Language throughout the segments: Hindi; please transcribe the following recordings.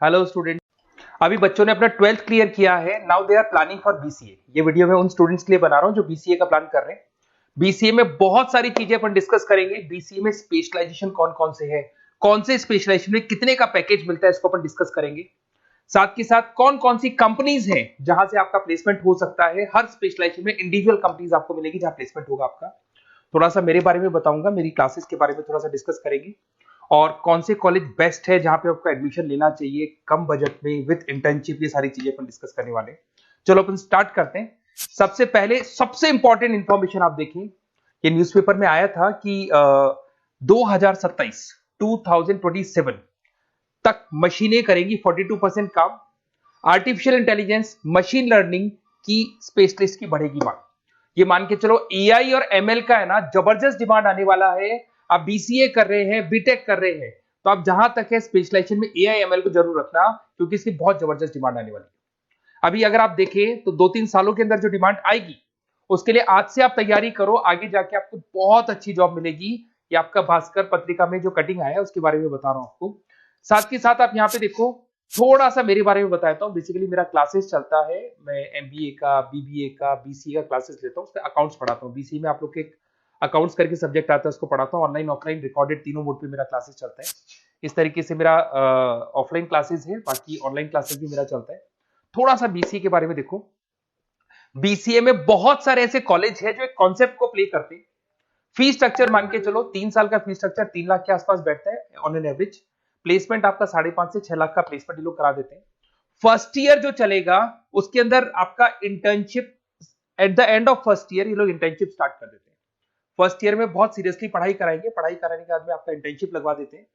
Hello student. अभी बच्चों ने अपना 12th क्लियर किया है। Now they are planning for BCA. ये वीडियो मैं उन स्टूडेंट्स के लिए बना रहा हूं जो बीसीए का प्लान कर रहे हैं। बीसीए में बहुत सारी चीजें अपन डिस्कस करेंगे। बीसीए में स्पेशलाइजेशन कौन कौन से है, कौन से स्पेशलाइजेशन में कितने का पैकेज मिलता है, इसको अपन डिस्कस करेंगे। साथ के साथ कौन कौन सी कंपनीज हैं जहां से आपका प्लेसमेंट हो सकता है। हर स्पेशलाइजेशन में इंडिविजुअल कंपनीज आपको मिलेगी जहां प्लेसमेंट होगा आपका। थोड़ा सा मेरे बारे में बताऊंगा, मेरी क्लासेस के बारे में थोड़ा सा डिस्कस करेंगे और कौन से कॉलेज बेस्ट है जहां पे आपको एडमिशन लेना चाहिए कम बजट में विद इंटर्नशिप। ये सारी चीजें अपन डिस्कस करने वाले हैं। चलो अपन स्टार्ट करते हैं। सबसे पहले सबसे इंपॉर्टेंट इंफॉर्मेशन आप देखें, ये न्यूज़पेपर में आया था कि 2027 2027 तक मशीनें करेंगी 42% काम। आर्टिफिशियल इंटेलिजेंस, मशीन लर्निंग की स्पेशलिस्ट की बढ़ेगी मांग। ये मान के चलो एआई और एमएल का है ना जबरदस्त डिमांड आने वाला है। आप बीसीए कर रहे हैं, बीटेक कर रहे हैं, तो आप जहां तक है स्पेशलाइजेशन में एआई एमएल को जरूर रखना, क्योंकि इसकी बहुत जबरदस्त डिमांड आने वाली है। अभी अगर आप देखें तो 2-3 सालों के अंदर जो डिमांड आएगी उसके लिए आज से आप तैयारी करो, आगे जाके आपको बहुत अच्छी जॉब मिलेगी। ये आपका भास्कर पत्रिका में जो कटिंग आया है उसके बारे में बता रहा हूं आपको। साथ के साथ आप यहाँ पे देखो, थोड़ा सा मेरे बारे में बताता हूँ। बेसिकली मेरा क्लासेस चलता है, मैं एमबीए का, बीबीए का, बीसीए का क्लासेस लेता हूँ, उसमें अकाउंट्स पढ़ाता हूँ। बीसीए में आप लोग के अकाउंट्स करके सब्जेक्ट आता है, उसको पढ़ाता हूँ। ऑनलाइन ऑफलाइन रिकॉर्डेड तीनों मोड पे मेरा क्लासेस चलता है। इस तरीके से मेरा ऑफलाइन क्लासेस है, बाकी ऑनलाइन क्लासेस भी मेरा चलता है। थोड़ा सा बीसीए के बारे में देखो। बीसीए में बहुत सारे ऐसे कॉलेज है जो एक कॉन्सेप्ट को प्ले करते हैं। फीस स्ट्रक्चर मान के चलो 3 साल का फीस स्ट्रक्चर 3 लाख के आसपास बैठता है ऑन एन एवरेज। प्लेसमेंट आपका 5.5 से 6 लाख का प्लेसमेंट ये लोग करा देते हैं। फर्स्ट ईयर जो चलेगा उसके अंदर आपका internship, at the end of first year ये लोग इंटर्नशिप स्टार्ट कर देते हैं। फर्स्ट ईयर में बहुत सीरियसली पढ़ाई कराएंगे, पढ़ाई कराने के बाद में आपका इंटर्नशिप लगवा देते हैं।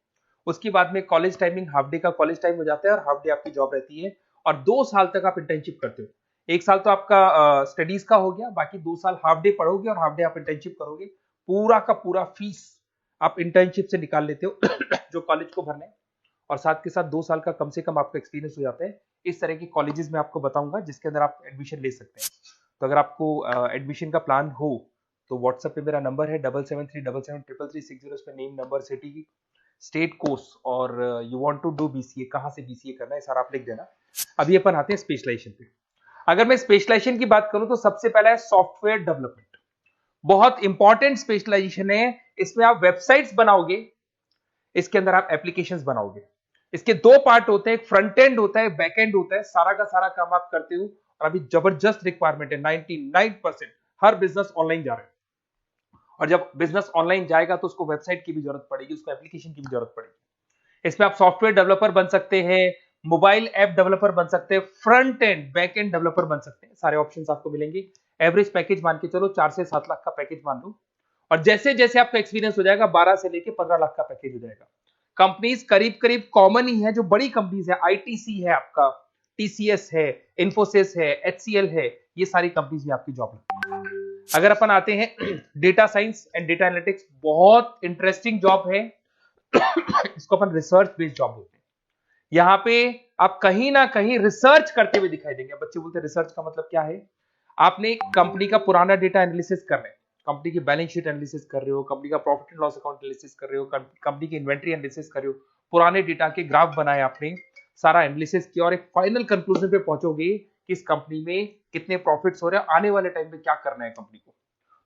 उसके बाद में कॉलेज टाइमिंग हाफ डे का कॉलेज टाइम हो जाता है और हाफ डे आपकी जॉब रहती है। और 2 साल तक आप इंटर्नशिप करते हो। 1 साल तो आपका स्टडीज का हो गया, बाकी 2 साल हाफ डे पढ़ोगे और हाफ डे आप इंटर्नशिप करोगे। पूरा का पूरा फीस आप इंटर्नशिप से निकाल लेते हो जो कॉलेज को भरना है। और साथ के साथ 2 साल का कम से कम आपका एक्सपीरियंस हो जाता है। इस तरह के कॉलेजेस में आपको बताऊंगा जिसके अंदर आप एडमिशन ले सकते हैं। तो अगर आपको एडमिशन का प्लान हो तो व्हाट्सएप पे मेरा नंबर है 7737733360। इस पे name, number, city, state, course और you want to do BCA, कहां से बीसीए करना है सारा आप लिख देना। अभी अपन आते हैं स्पेशलाइजेशन पे। अगर मैं स्पेशलाइजेशन की बात करूं तो सबसे पहला है सॉफ्टवेयर डेवलपमेंट। बहुत इंपॉर्टेंट स्पेशलाइजेशन है। इसमें आप वेबसाइट्स बनाओगे, इसके अंदर आप एप्लीकेशंस बनाओगे। इसके 2 पार्ट होते हैं, एक फ्रंट एंड होता है, बैक एंड होता है। सारा का सारा काम आप करते हो और अभी जबरदस्त रिक्वायरमेंट है। 99% हर बिजनेस ऑनलाइन जा रहा है और जब बिजनेस ऑनलाइन जाएगा तो उसको वेबसाइट की भी जरूरत पड़ेगी, उसको एप्लीकेशन की भी जरूरत पड़ेगी। इसमें आप सॉफ्टवेयर डेवलपर बन सकते हैं, मोबाइल ऐप डेवलपर बन सकते हैं, front end back end developer बन सकते हैं। सारे ऑप्शंस आपको मिलेंगे। एवरेज पैकेज मान के चलो 4 से 7 लाख का पैकेज मान लो। और जैसे जैसे आपका एक्सपीरियंस हो जाएगा 12 से लेके 15 लाख का पैकेज हो जाएगा। कंपनीज करीब करीब कॉमन ही है, जो बड़ी कंपनीज है, आईटीसी है आपका, टीसीएस है, इन्फोसिस है, एचसीएल है, ये सारी कंपनीज में आपकी जॉब लगती है। अगर अपन आते हैं data science and data analytics, बहुत इंटरेस्टिंग जॉब है। इसको अपन रिसर्च बेस्ड जॉब बोलते हैं। यहाँ पे आप कहीं ना कहीं रिसर्च करते हुए दिखाई देंगे। बच्चे बोलते हैं रिसर्च का मतलब क्या है। आपने कंपनी का पुराना डेटा एनालिसिस कर रहे हैं, कंपनी की बैलेंस शीट एनालिसिस कर रहे हो, कंपनी का profit and loss account analysis कर रहे हो, कंपनी की इन्वेंट्री एनालिसिस कर रहे हो, पुराने डेटा के ग्राफ बनाए आपने, सारा एनालिसिस किया और एक फाइनल कंक्लूजन पे पहुंचोगे कि इस कंपनी में कितने प्रॉफिट्स हो रहे हैं, आने वाले टाइम पे क्या करना है कंपनी को।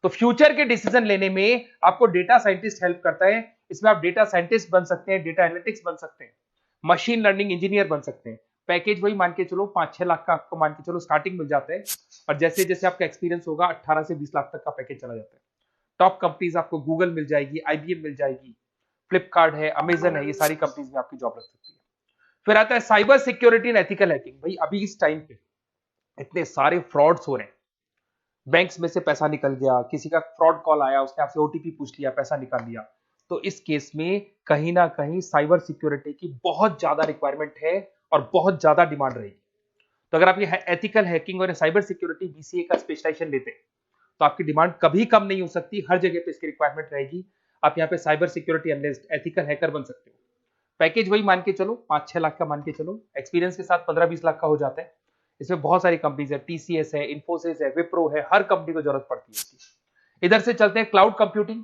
तो फ्यूचर के डिसीजन लेने में आपको डेटा साइंटिस्ट हेल्प करता है। इसमें आप डेटा साइंटिस्ट बन सकते हैं, डेटा एनालिटिक्स बन सकते हैं, मशीन लर्निंग इंजीनियर बन सकते हैं। पैकेज वही मान के चलो 5-6 लाख का आपको मान के चलो स्टार्टिंग मिल जाता है। और जैसे जैसे आपका एक्सपीरियंस होगा 18 से 20 लाख तक का पैकेज चला जाता है। टॉप कंपनीज आपको गूगल मिल जाएगी, आईबीएम मिल जाएगी, फ्लिपकार्ट है, अमेजन है, ये सारी कंपनीज में आपकी जॉब लग सकती है। फिर आता है cyber security and ethical hacking. भाई अभी इस टाइम पे इतने सारे फ्रॉड्स हो रहे हैं, बैंक्स में से पैसा निकल गया, किसी का फ्रॉड कॉल आया, उसने आपसे ओटीपी पूछ लिया, पैसा निकाल लिया। तो इस केस में कहीं ना कहीं साइबर सिक्योरिटी की बहुत ज्यादा रिक्वायरमेंट है और बहुत ज्यादा डिमांड रहेगी। तो अगर आप ये एथिकल हैकिंग और साइबर सिक्योरिटी बीसीए का स्पेशलाइजेशन लेते हैं तो आपकी डिमांड कभी कम नहीं हो सकती, हर जगह पे इसकी रिक्वायरमेंट रहेगी। आप यहाँ पे cyber security analyst, ethical hacker बन सकते हो। पैकेज वही मान के चलो 5-6 लाख का मान के चलो, एक्सपीरियंस के साथ 15-20 लाख का हो जाता है। इसमें बहुत सारी कंपनीज है, टीसीएस है, इन्फोसिस है, विप्रो है, हर कंपनी को जरूरत पड़ती है इसकी। इधर से चलते हैं क्लाउड कंप्यूटिंग।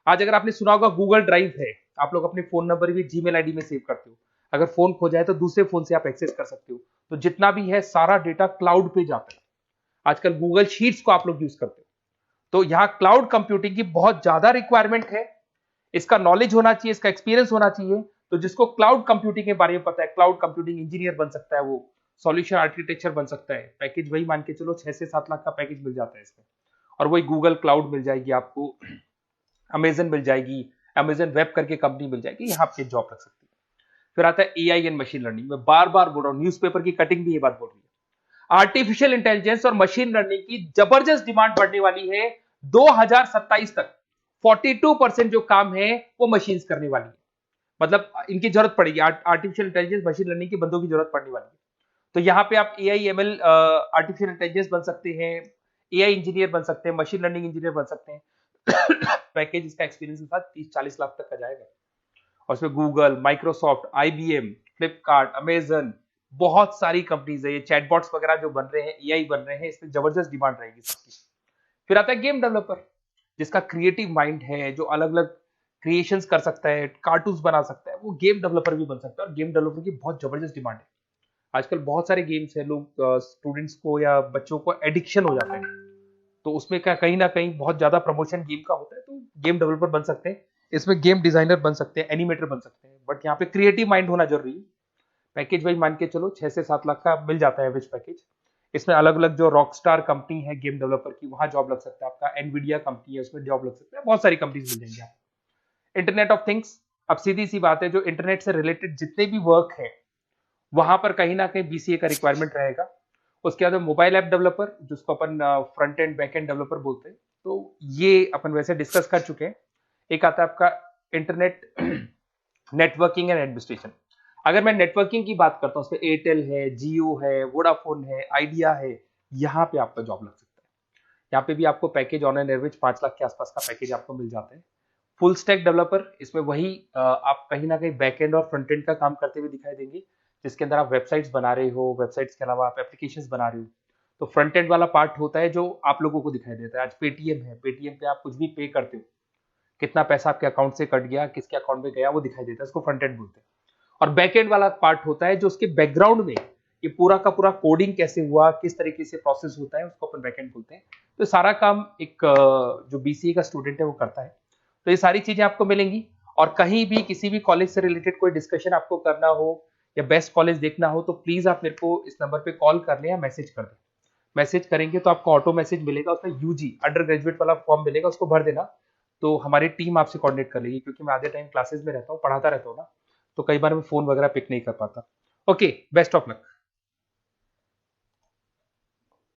आज अगर आपने सुना होगा गूगल ड्राइव है, आप लोग अपने फोन नंबर भी जीमेल आईडी में सेव करते हो। अगर फोन खो जाए तो दूसरे फोन से आप एक्सेस कर सकते हो। तो जितना भी है सारा डेटा क्लाउड पे जाता है। आजकल गूगल शीट्स को आप लोग यूज करते हो, तो यहाँ क्लाउड कंप्यूटिंग की बहुत ज्यादा रिक्वायरमेंट है। इसका नॉलेज होना चाहिए, इसका एक्सपीरियंस होना चाहिए। तो जिसको क्लाउड कंप्यूटिंग के बारे में पता है, क्लाउड कंप्यूटिंग इंजीनियर बन सकता है, वो सॉल्यूशन आर्किटेक्चर बन सकता है। पैकेज वही मान के चलो 6 से 7 लाख का पैकेज मिल जाता है इसमें, और वही गूगल क्लाउड मिल जाएगी आपको, अमेजन मिल जाएगी, अमेजन वेब करके कंपनी मिल जाएगी, यहाँ आपके जॉब लग सकती है। फिर आता है एआई एंड मशीन लर्निंग। मैं बार बार बोल रहा हूँ, न्यूज़पेपर की कटिंग भी ये बात बोल रही है। आर्टिफिशियल इंटेलिजेंस और मशीन लर्निंग की जबरदस्त डिमांड बढ़ने वाली है 2027 तक। 42% जो काम है वो मशीन्स करने वाली है, मतलब इनकी जरूरत पड़ेगी। आर्टिफिशियल इंटेलिजेंस मशीन लर्निंग के बंदों की जरूरत पड़ने वाली है। तो यहाँ पे आप एआई एमएल आर्टिफिशियल इंटेलिजेंस बन सकते हैं, एआई इंजीनियर बन सकते हैं, मशीन लर्निंग इंजीनियर बन सकते हैं। पैकेज इसका एक्सपीरियंस के साथ 30-40 लाख तक का जाएगा। और उसमें Google, Microsoft, IBM, Flipkart, Amazon, बहुत सारी कंपनीज है। ये चैटबॉट्स वगैरह जो बन रहे हैं, एआई बन रहे हैं, इसमें जबरदस्त डिमांड रहेगी सबकी। फिर आता है गेम डेवलपर, जिसका क्रिएटिव माइंड है, जो अलग अलग क्रिएशंस कर सकता है, कार्टून्स बना सकता है, वो गेम डेवलपर भी बन सकता है। और गेम डेवलपर की बहुत जबरदस्त डिमांड है। आजकल बहुत सारे गेम्स है, लोग स्टूडेंट्स को या बच्चों को एडिक्शन हो जाता है, तो उसमें क्या कहीं ना कहीं बहुत ज्यादा प्रमोशन गेम का होता है। तो गेम डेवलपर बन सकते हैं, इसमें गेम डिजाइनर बन सकते हैं, एनिमेटर बन सकते हैं, बट यहाँ पे क्रिएटिव माइंड होना जरूरी है। पैकेज वही मान के चलो 6 से 7 लाख का मिल जाता है एवरेज पैकेज। इसमें अलग अलग जो रॉकस्टार कंपनी है गेम डेवलपर की, वहां जॉब लग सकता है आपका। एनवीडिया कंपनी है, उसमें जॉब लग सकता है। बहुत सारी कंपनीज मिल जाएंगी आपको। इंटरनेट ऑफ थिंग्स, अब सीधी सी बात है, जो इंटरनेट से रिलेटेड जितने भी वर्क है वहां पर कहीं ना कहीं बीसीए का रिक्वायरमेंट रहेगा। उसके बाद मोबाइल ऐप डेवलपर, जिसको अपन front end back end developer बोलते हैं, तो ये अपन वैसे डिस्कस कर चुके हैं। एक आता है आपका इंटरनेट नेटवर्किंग एंड एडमिनिस्ट्रेशन। अगर मैं नेटवर्किंग की बात करता हूँ, उसमें एयरटेल है, जियो है, वोडाफोन है, आइडिया है, यहाँ पे आपका जॉब लग सकता है। यहाँ पे भी आपको package on an average 5 lakh के आसपास का पैकेज आपको मिल जाता है। फुल स्टैक डेवलपर, इसमें वही आप कहीं ना कहीं बैक एंड और फ्रंट एंड का काम करते हुए दिखाई देंगे, जिसके अंदर आप वेबसाइट्स बना रहे हो, वेबसाइट्स के अलावा आप एप्लीकेशंस बना रहे हो। तो फ्रंट एंड वाला पार्ट होता है जो आप लोगों को दिखाई देता है। आज पेटीएम है, पेटीएम पे आप कुछ भी पे करते हो, कितना पैसा आपके अकाउंट से कट गया, किसके अकाउंट में गया, वो दिखाई देता है, उसको फ्रंट एंड बोलते हैं। और बैक एंड वाला पार्ट होता है जो उसके बैकग्राउंड में ये पूरा का पूरा कोडिंग कैसे हुआ, किस तरीके से प्रोसेस होता है, उसको अपन बैक एंड बोलते हैं। तो सारा काम एक जो बीसीए का स्टूडेंट है वो करता है। तो ये सारी चीजें आपको मिलेंगी। और कहीं भी किसी भी कॉलेज से रिलेटेड कोई डिस्कशन आपको करना हो या बेस्ट कॉलेज देखना हो, तो प्लीज आप मेरे को इस नंबर पे कॉल कर लें या मैसेज कर दें। मैसेज करेंगे तो आपको ऑटो मैसेज मिलेगा, उसमें यूजी अंडर ग्रेजुएट वाला फॉर्म मिलेगा, उसको भर देना। तो हमारी टीम आपसे कोऑर्डिनेट कर लेगी, क्योंकि मैं आधे टाइम क्लासेस में रहता हूँ, पढ़ाता रहता हूँ ना, तो कई बार मैं फोन वगैरह पिक नहीं कर पाता। Okay, best of luck.